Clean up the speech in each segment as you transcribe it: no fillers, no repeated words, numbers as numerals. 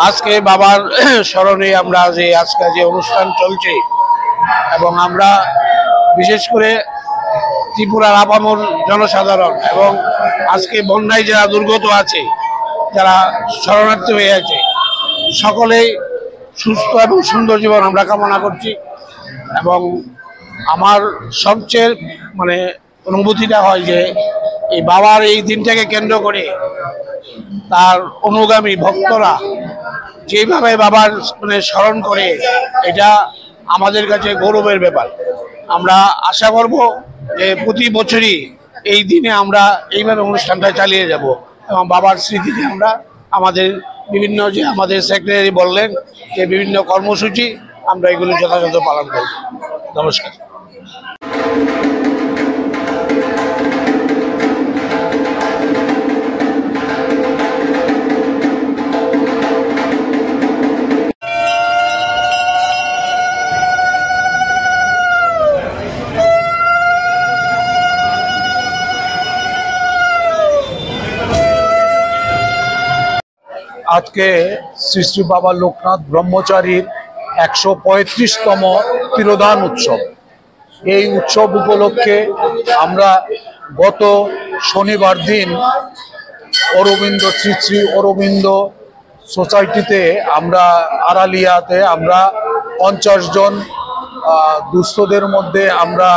আজকে বাবার স্মরণে আমরা যে আজকে যে অনুষ্ঠান চলছে এবং আমরা বিশেষ করে ত্রিপুরার আপামর জনসাধারণ এবং আজকে বন্যায় যারা দুর্গত আছে, যারা শরণার্থী হয়ে আছে, সকলেই সুস্থ এবং সুন্দর জীবন আমরা কামনা করছি। এবং আমার সবচেয়ে অনুভূতিটা হয় যে এই বাবার এই দিনটাকে কেন্দ্র করে তার অনুগামী ভক্তরা যেভাবে বাবার স্মরণ করে, এটা আমাদের কাছে গৌরবের ব্যাপার। আমরা আশা করব যে প্রতি বছরই এই দিনে আমরা এইভাবে অনুষ্ঠানটা চালিয়ে যাব এবং বাবার স্মৃতিতে আমরা আমাদের বিভিন্ন যে আমাদের সেক্রেটারি বললেন যে বিভিন্ন কর্মসূচি আমরা এগুলো যথাযথ পালন করব। নমস্কার। আজকে শ্রী শ্রী বাবা লোকনাথ ব্রহ্মচারীর 135তম তিরোধান উৎসব। এই উৎসব উপলক্ষে আমরা গত শনিবার দিন অরবিন্দ শ্রী শ্রী অরবিন্দ সোসাইটিতে আমরা আড়ালিয়াতে আমরা 50 জন দুস্থদের মধ্যে আমরা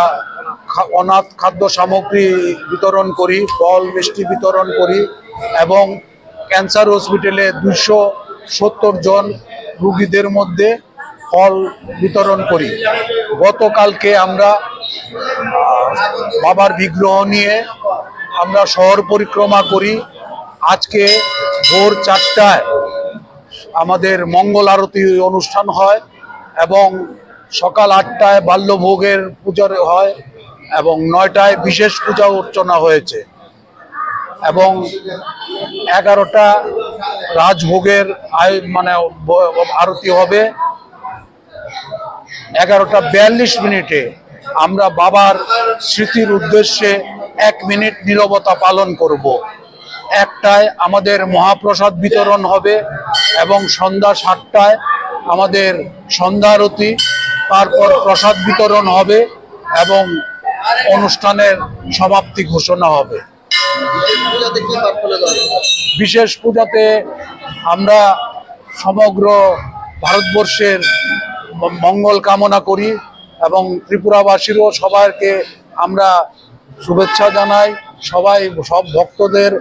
অনাথ খাদ্য সামগ্রী বিতরণ করি, ফল মিষ্টি বিতরণ করি এবং ক্যান্সার হসপিটালে 270 জন রোগীদের মধ্যে ফল বিতরণ করি। গতকালকে আমরা বাবার বিগ্রহ নিয়ে আমরা শহর পরিক্রমা করি। আজকে ভোর 4টায় আমাদের মঙ্গল আরতি অনুষ্ঠান হয় এবং সকাল 8টায় বাল্যভোগের পূজা হয় এবং 9টায় বিশেষ পূজা অর্চনা হয়েছে এবং 11টা রাজভোগের আরতি হবে। 11:42 আমরা বাবার স্মৃতির উদ্দেশ্যে 1 মিনিট নীরবতা পালন করব। 1টায় আমাদের মহাপ্রসাদ বিতরণ হবে এবং সন্ধ্যা 7টায় আমাদের সন্ধ্যা আরতি, তারপর প্রসাদ বিতরণ হবে এবং অনুষ্ঠানের সমাপ্তি ঘোষণা হবে। বিশেষ পূজাতে আমরা সমগ্র ভারতবর্ষের মঙ্গল কামনা করি এবং ত্রিপুরাবাসীরও সবাইকে আমরা শুভেচ্ছা জানাই। সব ভক্তদের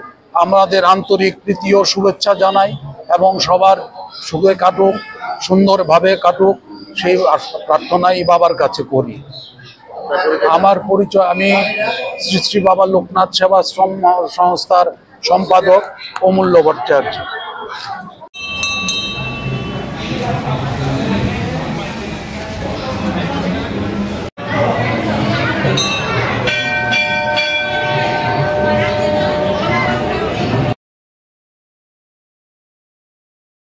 আমাদের আন্তরিক প্রীতি ও শুভেচ্ছা জানাই এবং সবার সুখে কাটুক, সুন্দরভাবে কাটুক, সেই প্রার্থনাই বাবার কাছে করি। আমার পরিচয়, আমি শ্রী শ্রী বাবা লোকনাথ সেবাশ্রম সংস্থার সম্পাদক অমূল্য ভট্টাচার্য।